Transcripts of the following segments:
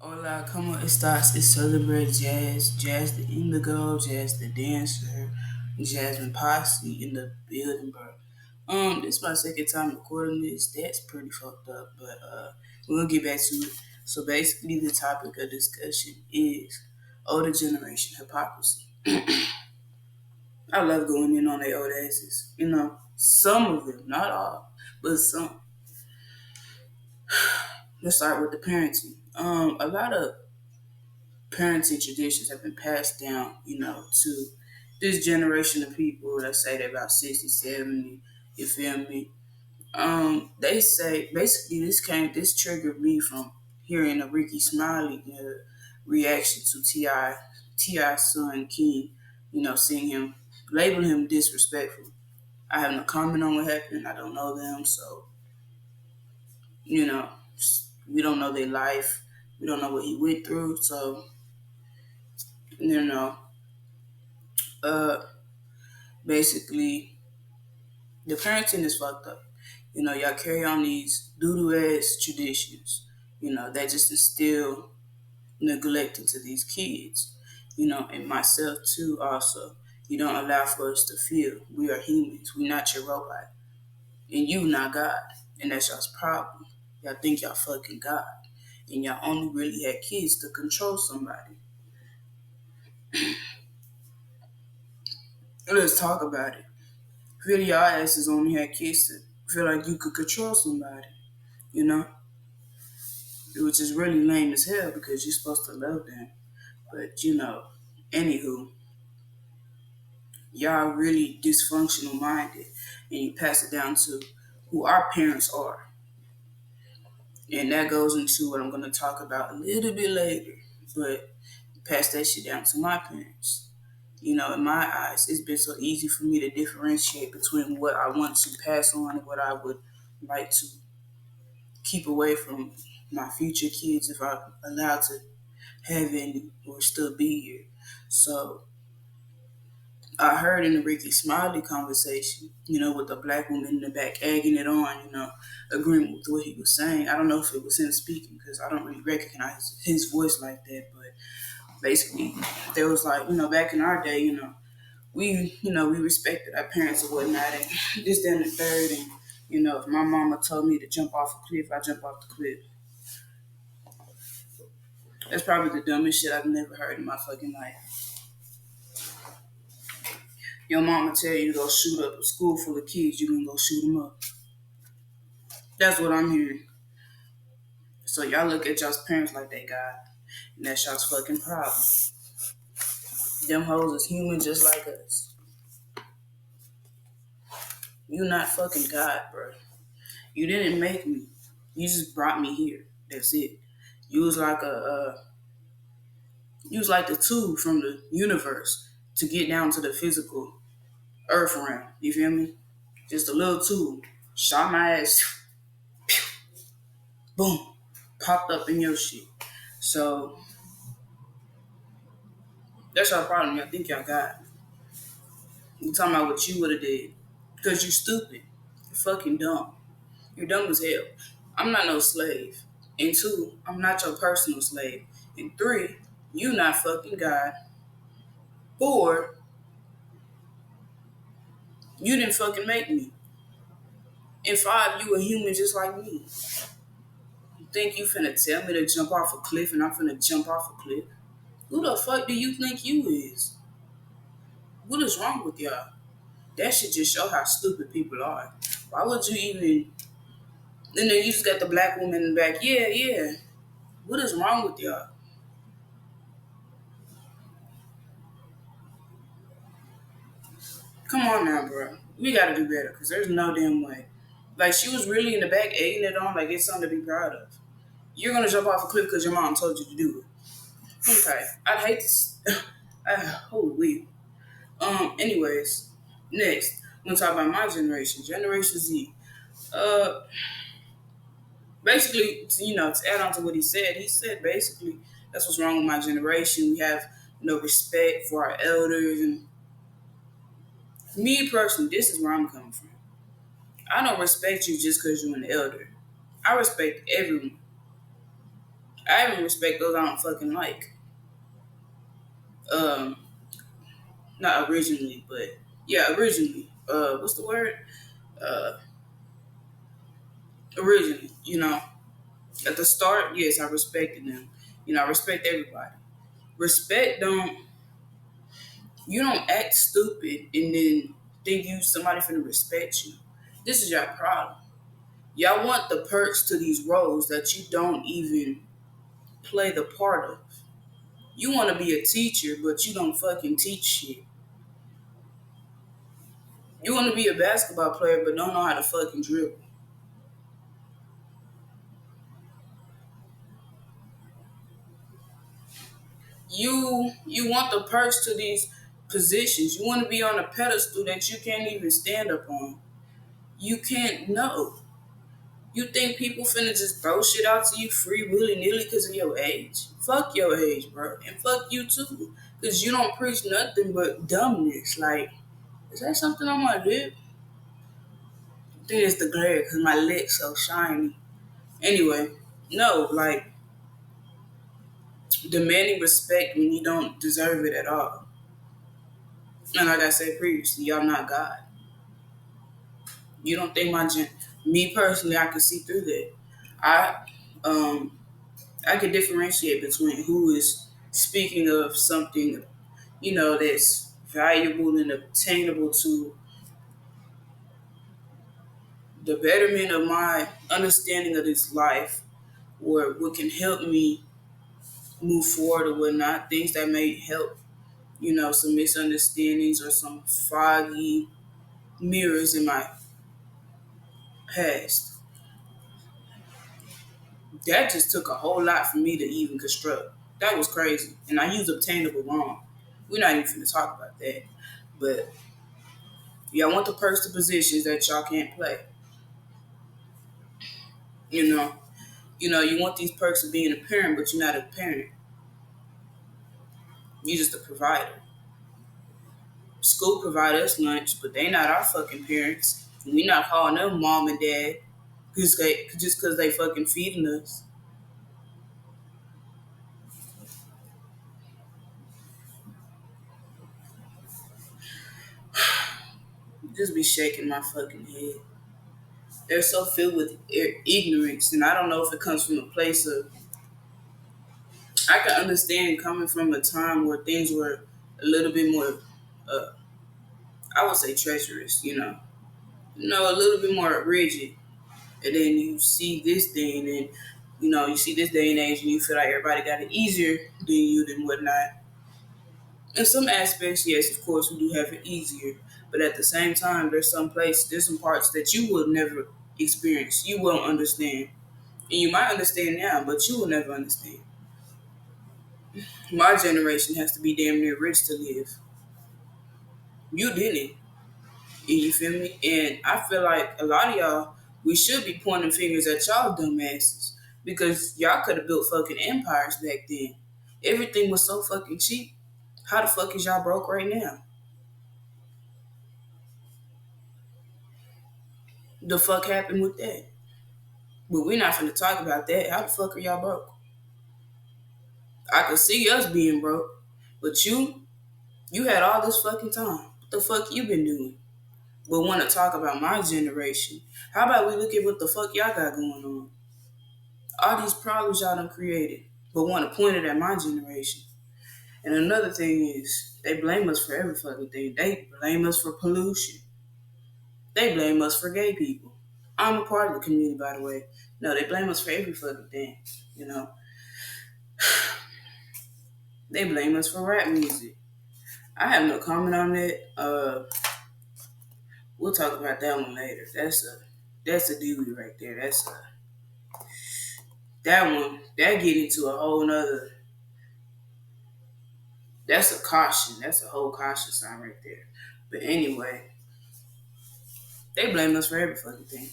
Hola, ¿cómo estás? It's SouthernBredJas, Jazz the Indigo, Jazz the Dancer, Jasmine Passi in the building, bro. This is my second time recording this. That's pretty fucked up, but we're gonna get back to it. So basically, the topic of discussion is older generation hypocrisy. I love going in on their old asses. Some of them, not all, but some. Let's start with the parenting. A lot of parenting traditions have been passed down, to this generation of people. Let's say they're about 60, 70, you feel me? They say basically this triggered me from hearing a Ricky Smiley reaction to Ti's son King, seeing him label him disrespectful. I have no comment on what happened. I don't know them, so you know, we don't know their life. We don't know what he went through, so you know, uh, basically the parenting is fucked up. Y'all carry on these doodoo ass traditions, that just instill neglect into these kids, and myself too also. You don't allow for us to feel. We are humans. We not your robot. And you not God. And that's y'all's problem. Y'all think y'all fucking God. And y'all only really had kids to control somebody. Let's talk about it. Really, y'all asses only had kids to feel like you could control somebody, you know? Which is really lame as hell because you're supposed to love them. But anywho, y'all really dysfunctional minded, and you pass it down to who our parents are, and that goes into what I'm gonna talk about a little bit later. But pass that shit down to my parents. In my eyes, it's been so easy for me to differentiate between what I want to pass on and what I would like to keep away from my future kids if I'm allowed to have any or still be here. So I heard in the Ricky Smiley conversation, with the black woman in the back egging it on, agreeing with what he was saying. I don't know if it was him speaking because I don't really recognize his voice like that, but basically there was like, back in our day, we respected our parents or whatnot and this, then the third, and if my mama told me to jump off a cliff, I jump off the cliff. That's probably the dumbest shit I've never heard in my fucking life. Your mama tell you to go shoot up a school full of kids, you gonna go shoot them up. That's what I'm hearing. So y'all look at y'all's parents like they God, and that's y'all's fucking problem. Them hoes is human just like us. You not fucking God, bro. You didn't make me. You just brought me here. That's it. You was like you was like the tool from the universe to get down to the physical earth realm. You feel me? Just a little tool. Shot my ass. Boom. Popped up in your shit. So that's our problem. Y'all think y'all got. You talking about what you would have did. Because you stupid. You're fucking dumb. You're dumb as hell. I'm not no slave. And two, I'm not your personal slave. And three, you not fucking God. Four, you didn't fucking make me. And five, you a human just like me. You think you finna tell me to jump off a cliff and I'm finna jump off a cliff? Who the fuck do you think you is? What is wrong with y'all? That should just show how stupid people are. Why would you even? And then you just got the black woman in the back. Yeah, yeah. What is wrong with y'all? Come on now, bro. We gotta do better because there's no damn way. Like she was really in the back egging it on like it's something to be proud of. You're gonna jump off a cliff because your mom told you to do it. Okay. I'd hate to. Holy. Anyways, next, I'm gonna talk about my generation, Generation Z. Uh, basically, to add on to what he said basically that's what's wrong with my generation. We have no respect for our elders, and me personally, this is where I'm coming from. I don't respect you just because you're an elder. I respect everyone. I even respect those I don't fucking like. Um, Not originally, but yeah, originally. What's the word? Uh, Originally, at the start, yes, I respected them. I respect everybody. Respect don't You don't act stupid and then think you somebody finna respect you. This is your problem. Y'all want the perks to these roles that you don't even play the part of. You want to be a teacher, but you don't fucking teach shit. You want to be a basketball player, but don't know how to fucking dribble. You want the perks to these positions. You want to be on a pedestal that you can't even stand up on. You can't know. You think people finna just throw shit out to you free willy nilly because of your age? Fuck your age, bro, and fuck you too, because you don't preach nothing but dumbness. Like, is that something on my lip? I think it's the glare because my lip's so shiny. Anyway, no, like demanding respect when you don't deserve it at all. And like I said previously, y'all not God. You don't think me personally, I can see through that. I um I can differentiate between who is speaking of something, that's valuable and obtainable to the betterment of my understanding of this life, or what can help me move forward or whatnot, things that may help, some misunderstandings or some foggy mirrors in my past. That just took a whole lot for me to even construct. That was crazy. And I used obtainable wrong. We're not even going to talk about that. But y'all want the perks to positions that y'all can't play. You know, you want these perks of being a parent, but you're not a parent. You're just a provider. School provide us lunch, but they not our fucking parents. And we not calling them mom and dad just because they fucking feeding us. Just be shaking my fucking head. They're so filled with ignorance, and I don't know if it comes from a place of. I can understand coming from a time where things were a little bit more, uh, I would say treacherous, a little bit more rigid. And then you see this thing, and you see this day and age, and you feel like everybody got it easier than you, than whatnot. In some aspects, yes, of course, we do have it easier, but at the same time, there's some parts that you will never experience, you won't understand, and you might understand now, but you will never understand. My generation has to be damn near rich to live. You didn't. You feel me? And I feel like a lot of y'all, we should be pointing fingers at y'all dumbasses because y'all could have built fucking empires back then. Everything was so fucking cheap. How the fuck is y'all broke right now? The fuck happened with that? But we're not finna talk about that. How the fuck are y'all broke? I could see us being broke, but you had all this fucking time. What the fuck you been doing? But want to talk about my generation? How about we look at what the fuck y'all got going on? All these problems y'all done created, but want to point it at my generation. And another thing is, they blame us for every fucking thing. They blame us for pollution. They blame us for gay people. I'm a part of the community, by the way. No, they blame us for every fucking thing. You know, they blame us for rap music. I have no comment on that. We'll talk about that one later. That's a doozy right there. That one. That get into a whole nother. That's a caution. That's a whole caution sign right there. But anyway, they blame us for every fucking thing.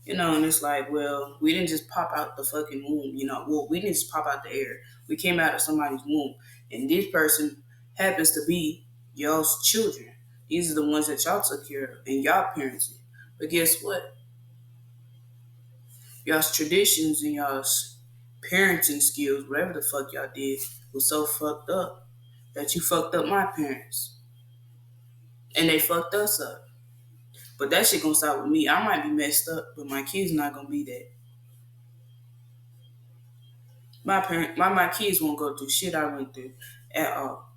And it's like, well, we didn't just pop out the fucking womb. Well, we didn't just pop out the air. We came out of somebody's womb. And this person happens to be y'all's children. These are the ones that y'all took care of and y'all parented. But guess what? Y'all's traditions and y'all's parenting skills, whatever the fuck y'all did, was so fucked up that you fucked up my parents. And they fucked us up. But that shit gonna start with me. I might be messed up, but my kids not gonna be that. My kids won't go through shit I went through at all.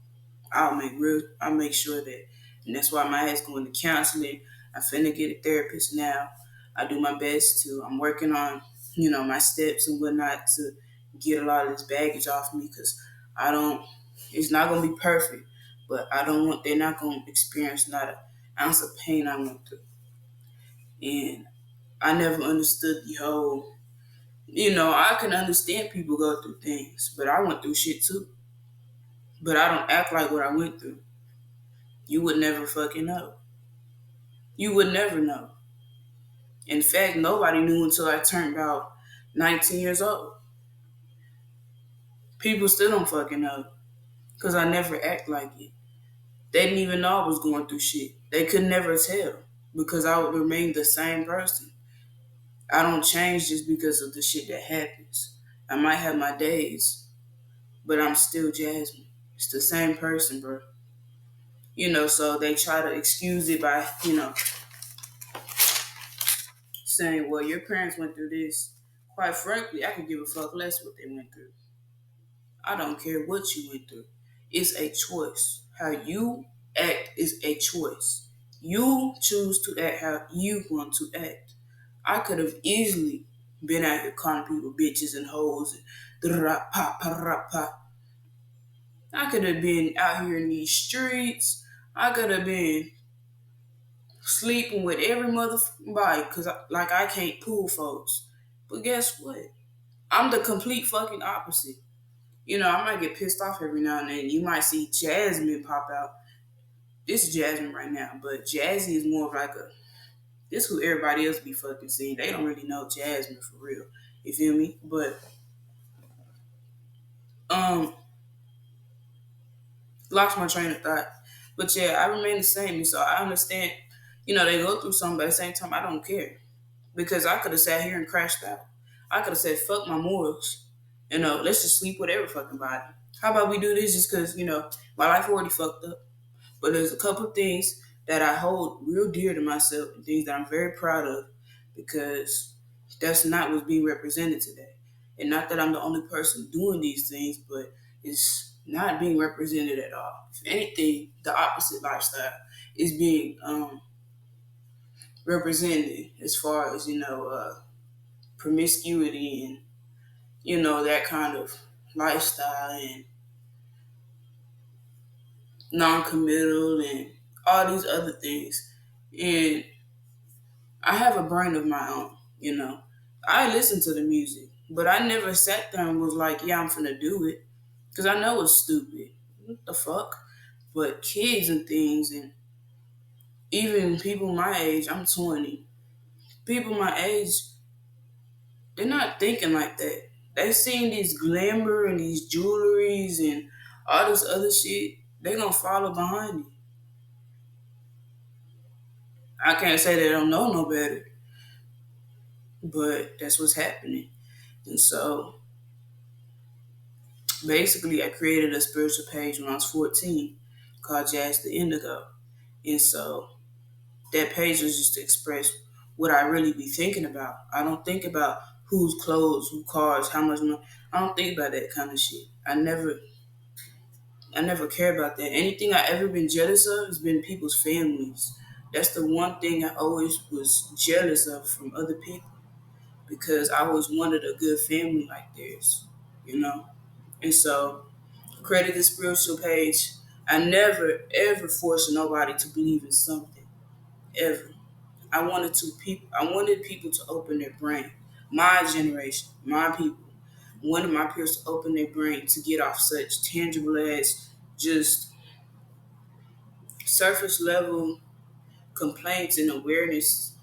I'll make sure that, and that's why my ass going to counseling. I finna get a therapist now. I do my best to. I'm working on, my steps and whatnot to get a lot of this baggage off me because I don't. It's not gonna be perfect, but I don't want. They're not gonna experience not an ounce of pain I went through, and I never understood the whole. I can understand people go through things, but I went through shit too. But I don't act like what I went through. You would never fucking know. You would never know. In fact, nobody knew until I turned about 19 years old. People still don't fucking know because I never act like it. They didn't even know I was going through shit. They could never tell because I would remain the same person. I don't change just because of the shit that happens. I might have my days, but I'm still Jasmine. It's the same person, bro. So they try to excuse it by, saying, well, your parents went through this. Quite frankly, I could give a fuck less what they went through. I don't care what you went through. It's a choice. How you act is a choice. You choose to act how you want to act. I could have easily been out here calling people bitches and hoes and da-da-da-pa-pa-ra-pa. I could have been out here in these streets. I could have been sleeping with every motherfucking body because I can't pull folks. But guess what? I'm the complete fucking opposite. I might get pissed off every now and then. You might see Jasmine pop out. This is Jasmine right now, but Jazzy is more of like this who everybody else be fucking seeing. They don't really know Jasmine for real. You feel me? But um lost my train of thought. But yeah, I remain the same. So I understand, they go through something, but at the same time I don't care. Because I could have sat here and crashed out. I could have said, fuck my morals. Let's just sleep with every fucking body. How about we do this just because, my life already fucked up. But there's a couple of things that I hold real dear to myself and things that I'm very proud of because that's not what's being represented today. And not that I'm the only person doing these things, but it's not being represented at all. If anything, the opposite lifestyle is being represented as far as, promiscuity and, that kind of lifestyle and non-committal and all these other things. And I have a brain of my own. I listen to the music, but I never sat there and was like, yeah, I'm finna do it. Because I know it's stupid. What the fuck? But kids and things, and even people my age, I'm 20. People my age, they're not thinking like that. They seeing these glamour and these jewelries and all this other shit. They gonna follow behind you. I can't say they don't know no better, but that's what's happening. And so basically, I created a spiritual page when I was 14 called Jazz the Indigo. And so that page was just to express what I really be thinking about. I don't think about whose clothes, who cars, how much money. I don't think about that kind of shit. I never care about that. Anything I ever been jealous of has been people's families. That's the one thing I always was jealous of from other people because I always wanted a good family like theirs, you know? And so, created this spiritual page. I never ever forced nobody to believe in something. Ever. I wanted people to open their brain. My generation, my people. Wanted my peers to open their brain to get off such tangible as just surface level complaints and awarenesses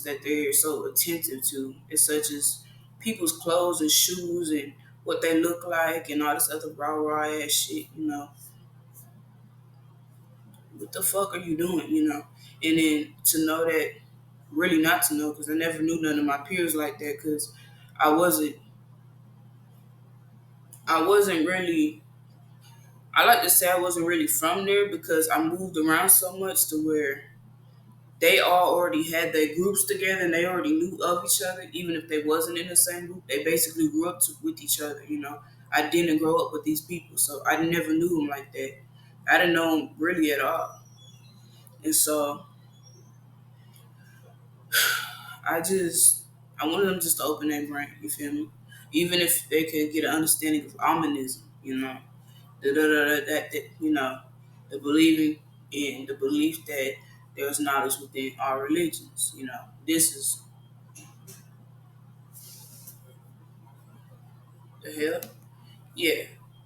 that they're so attentive to. It's such as people's clothes and shoes and what they look like and all this other rah ass shit. What the fuck are you doing? And then to know that, really not to know, because I never knew none of my peers like that, because I wasn't I wasn't really. I like to say I wasn't really from there because I moved around so much to where they all already had their groups together and they already knew of each other, even if they wasn't in the same group. They basically grew up with each other. I didn't grow up with these people, so I never knew them like that. I didn't know them really at all, and so I wanted them just to open their brain. You feel me? Even if they could get an understanding of ominism, the believing in the belief that there's knowledge within our religions. This is the hell. Yeah.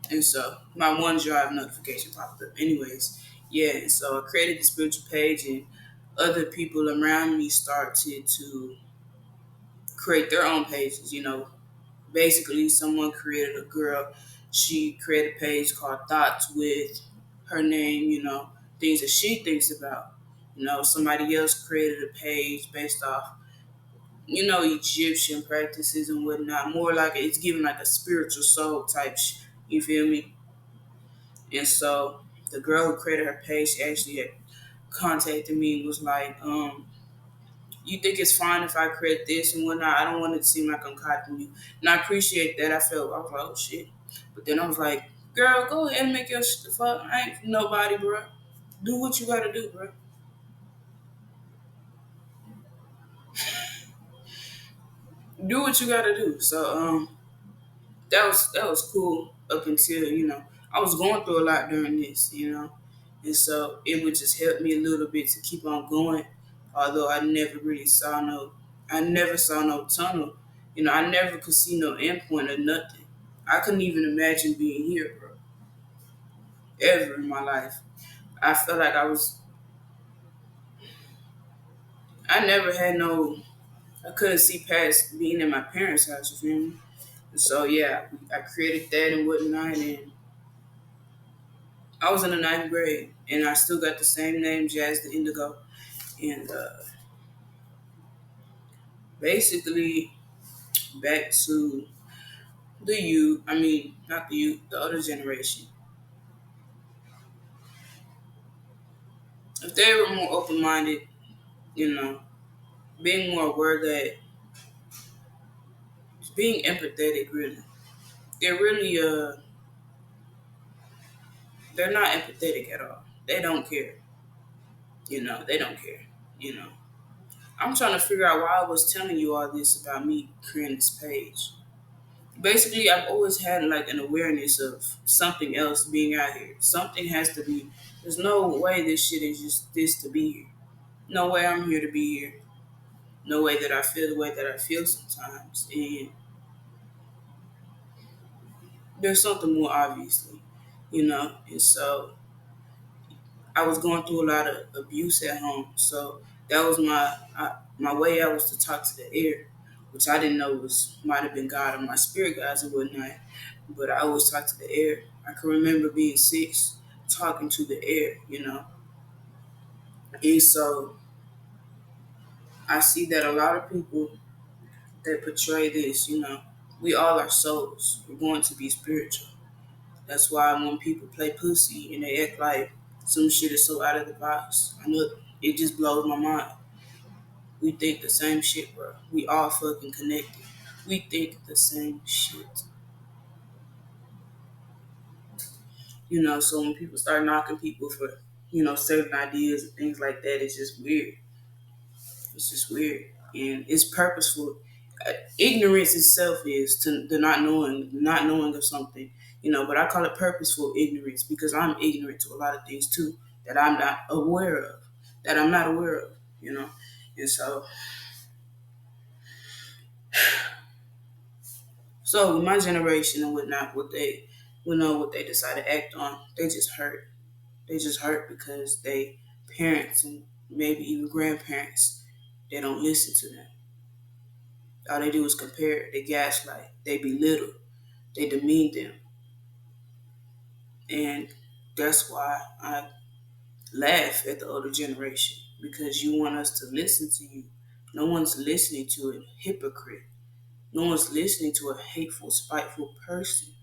And so my OneDrive notification popped up. Anyways, yeah. And so I created the spiritual page, and other people around me started to create their own pages. Basically, someone created a girl. She created a page called Thoughts with her name. Things that she thinks about. Somebody else created a page based off Egyptian practices and whatnot. More like it's given like a spiritual soul type. You feel me? And so the girl who created her page, she actually had contacted me and was like, you think it's fine if I create this and whatnot? I don't want it to seem like I'm copying you. And I appreciate that. I was like, oh shit. But then I was like, girl, go ahead and make your shit the fuck. I ain't nobody, bro. Do what you gotta do, bro. Do what you gotta do. So that was cool up until I was going through a lot during this. And so it would just help me a little bit to keep on going. Although I never saw no tunnel. I never could see no endpoint or nothing. I couldn't even imagine being here, bro, ever in my life. I felt like I never had I couldn't see past being in my parents' house, you feel me? And so yeah, I created that and whatnot, and I was in the ninth grade, and I still got the same name, Jazz the Indigo. And basically, back to the youth, I mean, not the youth, the other generation. If they were more open minded, you know, being more aware that being empathetic, really, they're really, they're not empathetic at all. They don't care, they don't care, you know. I'm trying to figure out why I was telling you all this about me creating this page. Basically, I've always had like an awareness of something else being out here. Something has to be. There's no way this shit is just this to be here. No way I'm here to be here. No way that I feel the way that I feel sometimes. And there's something more obviously. And so I was going through a lot of abuse at home. So that was my way out was to talk to the air, which I didn't know was might have been God or my spirit guides or whatnot. But I always talk to the air. I can remember being 6, talking to the air. And so I see that a lot of people that portray this. We all are souls. We're going to be spiritual. That's why when people play pussy and they act like some shit is so out of the box, I know it just blows my mind. We think the same shit, bro. We all fucking connected. We think the same shit. So when people start knocking people for certain ideas and things like that, it's just weird. It's just weird. And it's purposeful. Ignorance itself is to the not knowing of something. But I call it purposeful ignorance because I'm ignorant to a lot of things too that I'm not aware of, that I'm not aware of. And so with my generation and whatnot, what they decide to act on, they just hurt. They just hurt because they parents and maybe even grandparents, they don't listen to them. All they do is compare, they gaslight, they belittle, they demean them. And that's why I laugh at the older generation because you want us to listen to you. No one's listening to a hypocrite. No one's listening to a hateful, spiteful person.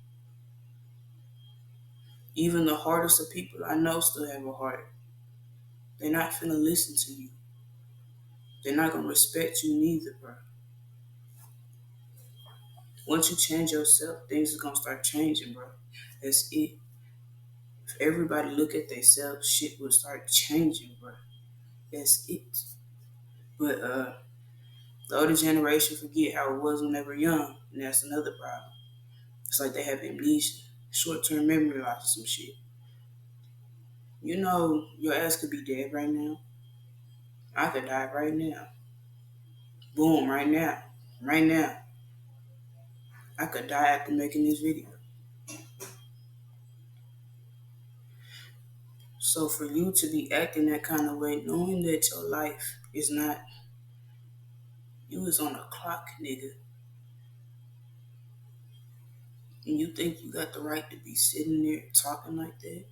Even the hardest of people I know still have a heart. They're not finna listen to you. They're not gonna respect you neither, bro. Once you change yourself, things are gonna start changing, bro. That's it. If everybody look at themselves, shit will start changing, bro. That's it. But the older generation forget how it was when they were young, and that's another problem. It's like they have amnesia, short-term memory loss or some shit. You know, your ass could be dead right now. I could die right now. Boom, right now. Right now. I could die after making this video. So for you to be acting that kind of way, knowing that your life is not, you was on a clock, nigga, and you think you got the right to be sitting there talking like that,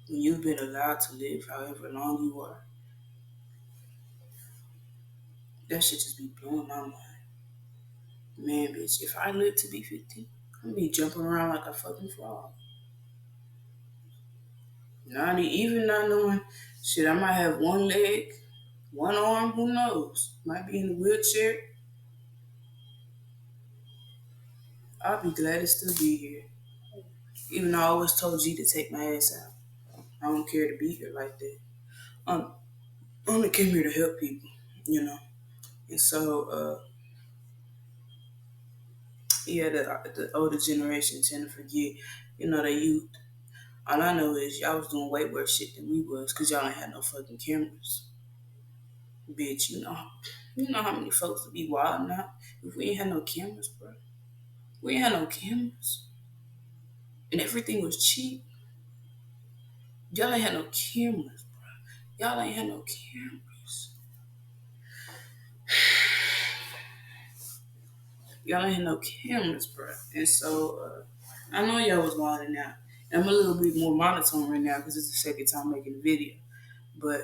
when you've been allowed to live however long you are, that shit just be blowing my mind. Man, bitch, if I live to be 50, I'm gonna be jumping around like a fucking frog. Not even not knowing, shit, I might have one leg, one arm, who knows? Might be in a wheelchair. I'll be glad to still be here. Even though I always told G to take my ass out. I don't care to be here like that. I only came here to help people, you know. And so, yeah, the older generation tend to forget, you know, the youth. All I know is y'all was doing way worse shit than we was, cause y'all ain't had no fucking cameras, bitch. You know how many folks would be wild now if we ain't had no cameras, bro. We ain't had no cameras, and everything was cheap. Y'all ain't had no cameras, bro. Y'all ain't had no cameras. Y'all ain't had no cameras, bro. And so, I know y'all was wilding out. And I'm a little bit more monotone right now because it's the second time making a video. But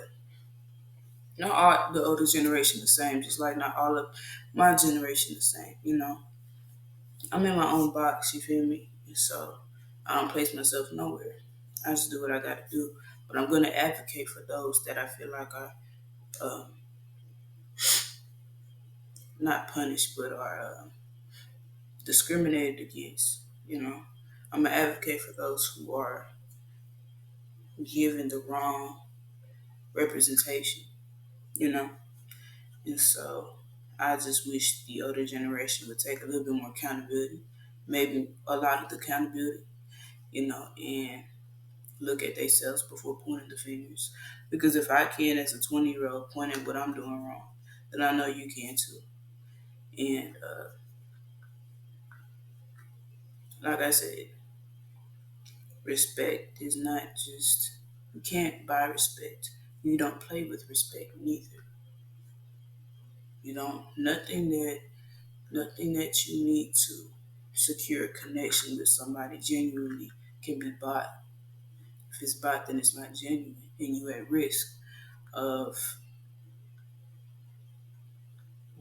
not all the older generation the same, just like not all of my generation the same, you know. I'm in my own box, you feel me? And so I don't place myself nowhere. I just do what I gotta do. But I'm gonna advocate for those that I feel like are um, not punished, but are discriminated against. You know, I'm an advocate for those who are given the wrong representation. You know, and so I just wish the older generation would take a little bit more accountability, maybe a lot of the accountability. You know, and look at themselves before pointing the fingers. Because if I can, as a 20-year-old, point at what I'm doing wrong, then I know you can too. And like I said, respect is not just, you can't buy respect. You don't play with respect neither. You don't, nothing that you need to secure a connection with somebody genuinely can be bought. If it's bought, then it's not genuine. And you at risk of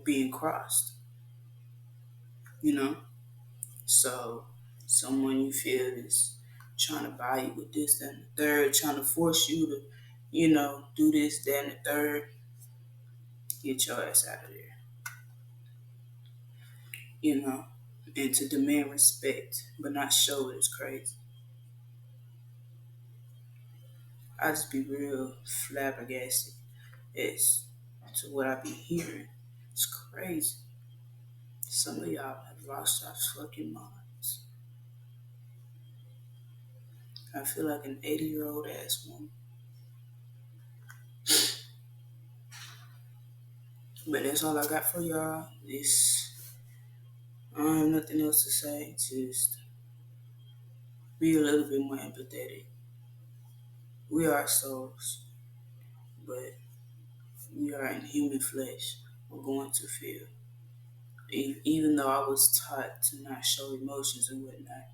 being crossed, you know? So someone you feel is trying to buy you with this, that, and the third, trying to force you to, you know, do this, that, and the third, get your ass out of there, you know, and to demand respect, but not show it is crazy. I just be real flabbergasted as to what I be hearing. It's crazy. Some of y'all have lost your fucking minds. I feel like an 80-year-old ass woman. But that's all I got for y'all. I have nothing else to say. Just be a little bit more empathetic. We are souls, but we are in human flesh. We're going to feel. Even though I was taught to not show emotions and whatnot,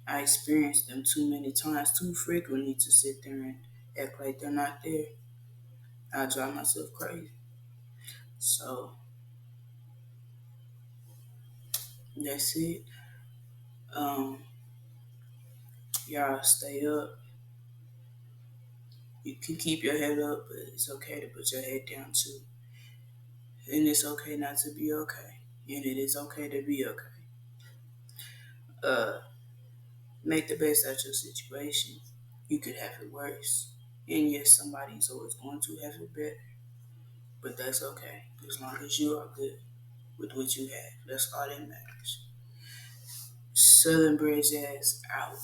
I experienced them too many times, too frequently to sit there and act like they're not there. I drive myself crazy. So that's it. Um, Y'all stay up. You can keep your head up, but it's okay to put your head down too. And it's okay not to be okay. And it is okay to be okay. Uh, Make the best out of your situation. You could have it worse. And yes, somebody's always going to have it better. But that's okay. As long as you are good with what you have. That's all that matters. SouthernBredJas out.